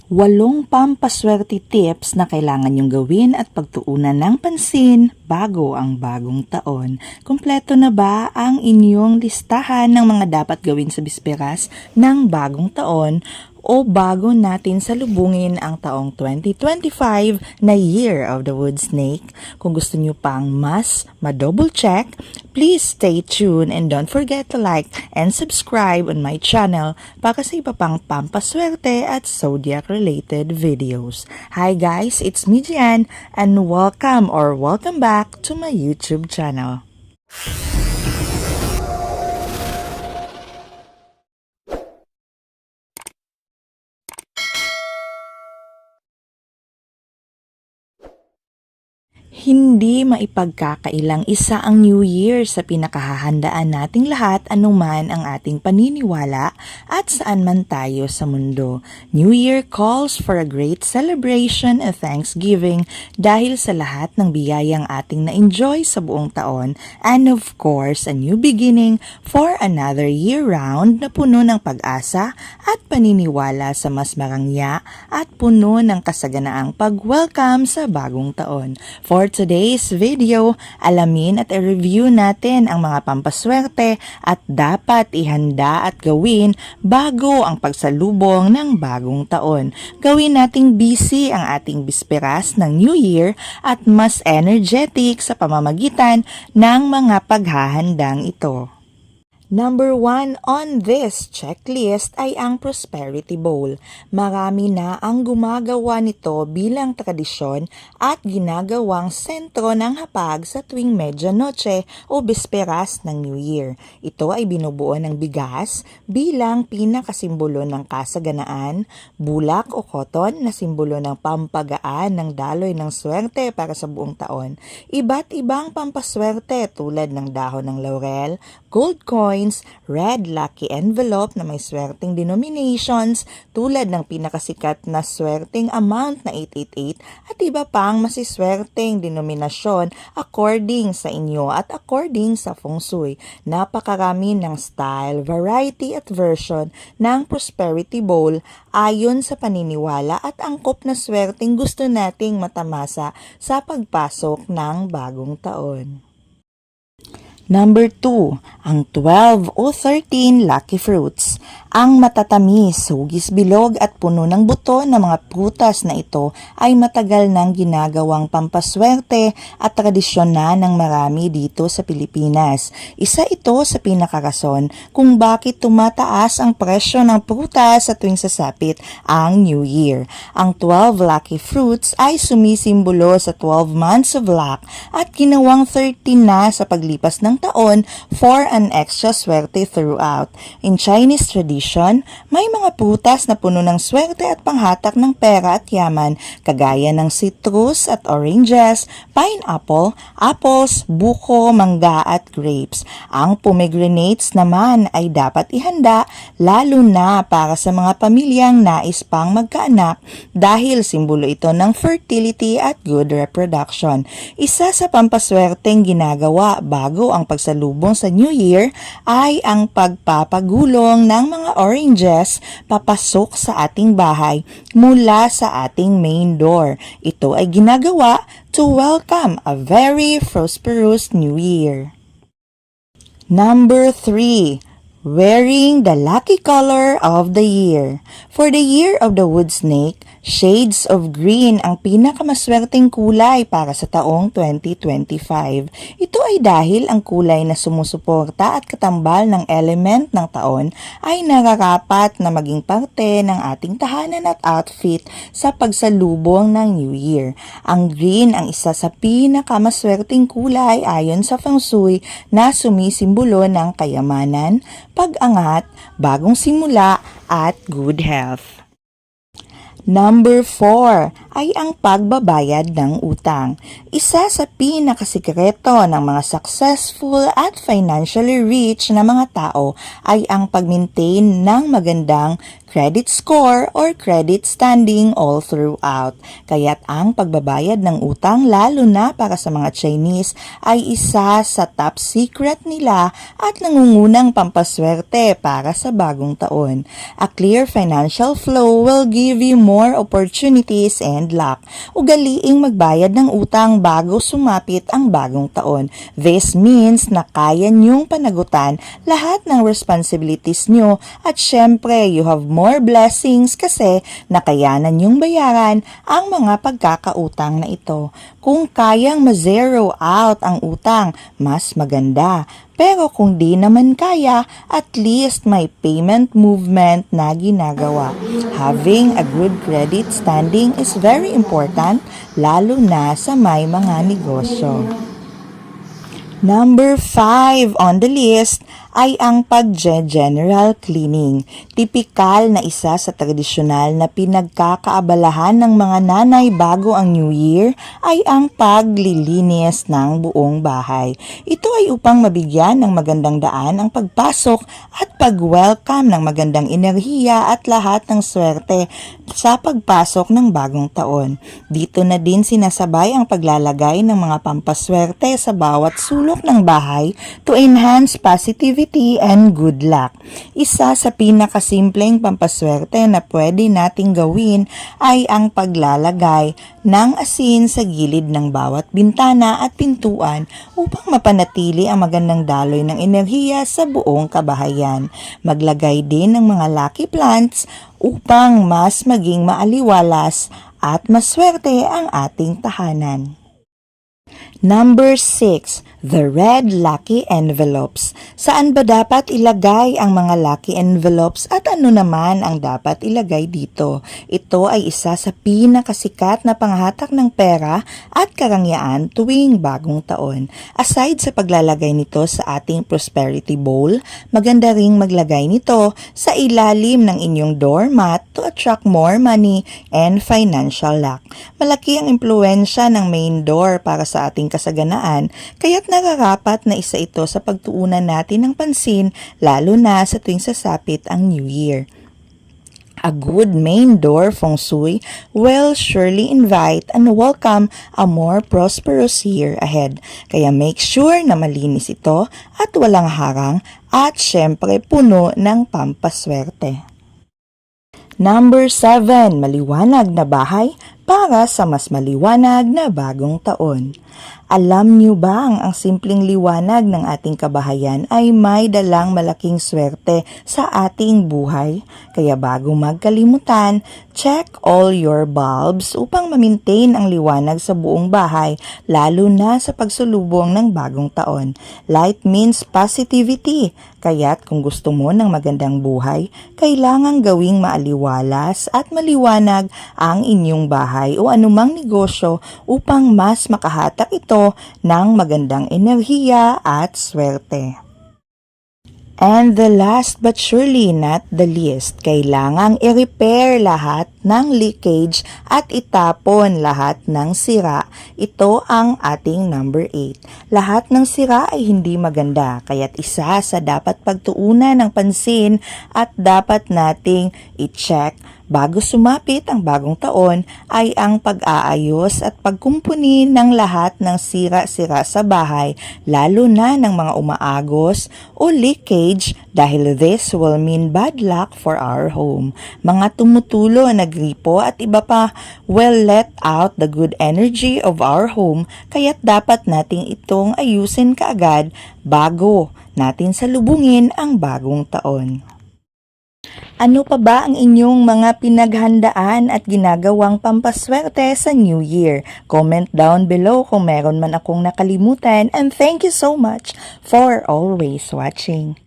8 pampaswerte tips na kailangan niyong gawin at pagtuunan ng pansin bago ang bagong taon. Kumpleto na ba ang inyong listahan ng mga dapat gawin sa bisperas ng bagong taon o bago natin salubungin ang taong 2025 na Year of the Wood Snake? Kung gusto niyo pang mas ma-double check, please stay tuned and don't forget to like and subscribe on my channel para sa iba pang pampaswerte at zodiac-related videos. Hi guys, it's me Gian and welcome back to my YouTube channel. Hindi maipagkakailang isa ang New Year sa pinakahahandaan nating lahat anuman ang ating paniniwala at saan man tayo sa mundo. New Year calls for a great celebration and thanksgiving dahil sa lahat ng biyayang ating na-enjoy sa buong taon and of course a new beginning for another year round na puno ng pag-asa at paniniwala sa mas marangya at puno ng kasaganaang pag-welcome sa bagong taon. For today's video, alamin at i-review natin ang mga pampaswerte at dapat ihanda at gawin bago ang pagsalubong ng bagong taon. Gawin nating busy ang ating bisperas ng New Year at mas energetic sa pamamagitan ng mga paghahandang ito. Number 1 on this checklist ay ang Prosperity Bowl. Marami na ang gumagawa nito bilang tradisyon at ginagawang sentro ng hapag sa tuwing medianoche o bisperas ng New Year. Ito ay binubuo ng bigas bilang pinakasimbolo ng kasaganaan, bulak o cotton na simbolo ng pampagaan ng daloy ng swerte para sa buong taon. Iba't ibang pampaswerte tulad ng dahon ng laurel, gold coins, red lucky envelope na may swerteng denominations tulad ng pinakasikat na swerteng amount na 888 at iba pang masiswerteng denominasyon according sa inyo at according sa feng shui. Napakarami ng style, variety at version ng Prosperity Bowl ayon sa paniniwala at angkop na swerteng gusto nating matamasa sa pagpasok ng bagong taon. Number 2, ang 12 o 13 lucky fruits. Ang matatamis, hugis bilog at puno ng buto na mga prutas na ito ay matagal nang ginagawang pampaswerte at tradisyon na ng marami dito sa Pilipinas. Isa ito sa pinakarason kung bakit tumataas ang presyo ng prutas sa tuwing sasapit ang New Year. Ang 12 lucky fruits ay sumisimbolo sa 12 months of luck at ginawang 13 na sa paglipas ng taon for an extra swerte throughout. In Chinese tradition, may mga prutas na puno ng swerte at panghatak ng pera at yaman, kagaya ng citrus at oranges, pineapple, apples, buko, mangga at grapes. Ang pomegranates naman ay dapat ihanda lalo na para sa mga pamilyang nais pang magkaanak dahil simbolo ito ng fertility at good reproduction. Isa sa pampaswerteng ginagawa bago ang pagsalubong sa New Year ay ang pagpapagulong ng mga oranges papasok sa ating bahay mula sa ating main door. Ito ay ginagawa to welcome a very prosperous New Year. Number 3, wearing the lucky color of the year. For the Year of the Wood Snake, shades of green ang pinakamaswerteng kulay para sa taong 2025. Ito ay dahil ang kulay na sumusuporta at katambal ng element ng taon ay nararapat na maging parte ng ating tahanan at outfit sa pagsalubong ng New Year. Ang green ang isa sa pinakamaswerteng kulay ayon sa feng shui na sumisimbolo ng kayamanan, pag-angat, bagong simula at good health. Number 4 ay ang pagbabayad ng utang. Isa sa pinakasikreto ng mga successful at financially rich na mga tao ay ang pag-maintain ng magandang credit score or credit standing all throughout. Kaya't ang pagbabayad ng utang lalo na para sa mga Chinese ay isa sa top secret nila at nangungunang pampaswerte para sa bagong taon. A clear financial flow will give you more more opportunities and luck. Ugaliing magbayad ng utang bago sumapit ang bagong taon. This means na kaya niyong panagutan lahat ng responsibilities niyo at syempre you have more blessings kasi nakayanan niyong bayaran ang mga pagkakautang na ito. Kung kayang ma-zero out ang utang, mas maganda. Pero kung di naman kaya, at least may payment movement na ginagawa. Having a good credit standing is very important, lalo na sa may mga negosyo. Number 5 on the list ay ang pag-general cleaning. Tipikal na isa sa tradisyonal na pinagkakaabalahan ng mga nanay bago ang New Year ay ang paglilinis ng buong bahay. Ito ay upang mabigyan ng magandang daan ang pagpasok at pag-welcome ng magandang enerhiya at lahat ng swerte sa pagpasok ng bagong taon. Dito na din sinasabay ang paglalagay ng mga pampaswerte sa bawat sulok ng bahay to enhance positivity and good luck. Isa sa pinakasimpleng pampaswerte na pwede nating gawin ay ang paglalagay ng asin sa gilid ng bawat bintana at pintuan upang mapanatili ang magandang daloy ng enerhiya sa buong kabahayan. Maglagay din ng mga lucky plants upang mas maging maaliwalas at maswerte ang ating tahanan. Number 6, the red lucky envelopes. Saan ba dapat ilagay ang mga lucky envelopes at ano naman ang dapat ilagay dito? Ito ay isa sa pinakasikat na panghatak ng pera at karangyaan tuwing bagong taon. Aside sa paglalagay nito sa ating prosperity bowl, maganda ring maglagay nito sa ilalim ng inyong doormat to attract more money and financial luck. Malaki ang impluensya ng main door para sa ating kasaganaan, kaya't nararapat na isa ito sa pagtuunan natin ng pansin lalo na sa tuwing sasapit ang New Year. A good main door feng shui will surely invite and welcome a more prosperous year ahead. Kaya make sure na malinis ito at walang harang at syempre puno ng pampaswerte. Number 7, maliwanag na bahay para sa mas maliwanag na bagong taon. Alam niyo ba ang simpleng liwanag ng ating kabahayan ay may dalang malaking swerte sa ating buhay? Kaya bago magkalimutan, check all your bulbs upang ma-maintain ang liwanag sa buong bahay, lalo na sa pagsulubong ng bagong taon. Light means positivity, kaya't kung gusto mo ng magandang buhay, kailangang gawing maaliwalas at maliwanag ang inyong bahay o anumang negosyo upang mas makahatak ito ng magandang enerhiya at swerte. And the last but surely not the least, kailangang i-repair lahat ng leakage at itapon lahat ng sira. Ito ang ating number 8. Lahat ng sira ay hindi maganda, kaya't isa sa dapat pagtuunan ng pansin at dapat nating i-check bago sumapit ang bagong taon ay ang pag-aayos at pagkumpuni ng lahat ng sira-sira sa bahay, lalo na ng mga umaagos o leakage dahil this will mean bad luck for our home. Mga tumutulo na gripo at iba pa will let out the good energy of our home, kaya't dapat nating itong ayusin kaagad bago natin salubungin ang bagong taon. Ano pa ba ang inyong mga pinaghandaan at ginagawang pampaswerte sa New Year? Comment down below kung meron man akong nakalimutan, and thank you so much for always watching.